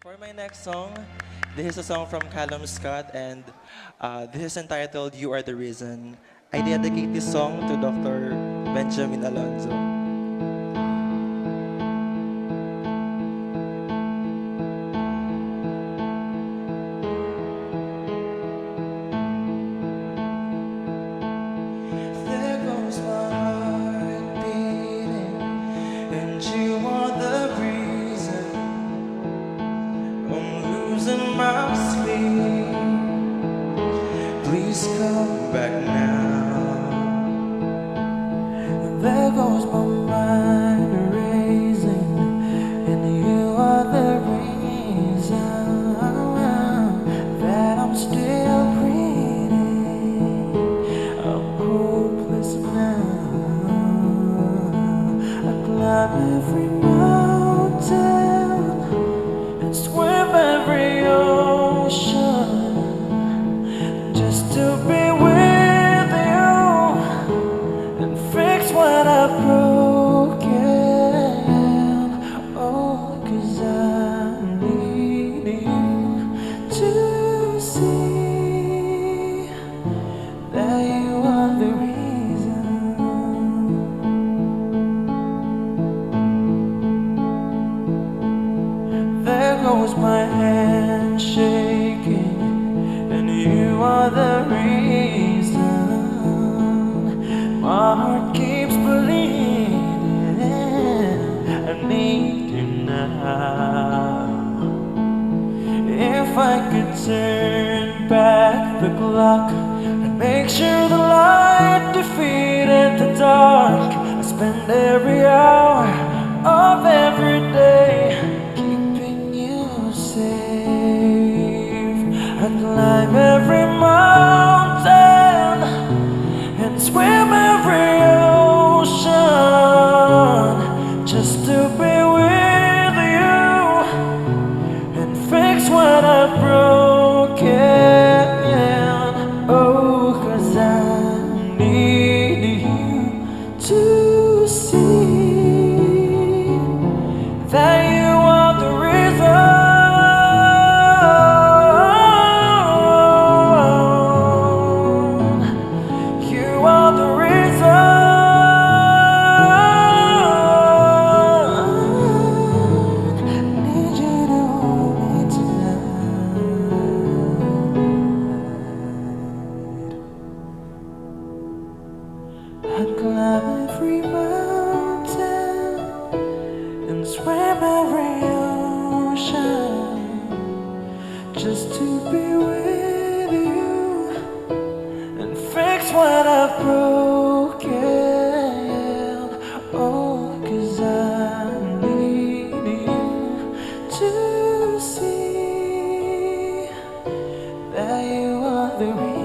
For my next song, this is a song from Calum Scott, and this is entitled "You Are the Reason." I dedicate this song to Dr. Benjamin Alonzo. There goes my heart beating, and you are the reason I'm losing my sleep. Please come back now. There goes my mind racing, and you are the reason that I'm still breathing. I'm hopeless now. I climb every mountain and swim every ocean just to be with you and fix what I've broken. Oh, 'cause I need you to see that you are the reason. There goes my hand shaking, and you are the reason. My heart keeps bleeding. I need you now. If I could turn back the clock and make sure the light defeated the dark, I spend every hour of every day keeping you safe. I climb every mountain and swim every ocean just to be with you and fix what I've broken. Oh, 'cause I need you to see that you are the reason. You are the reason. Need you to hold me tonight. I climb every mountain and swim every ocean just to be with you and fix what I've broken. Oh, 'cause I need you to see that you are the reason.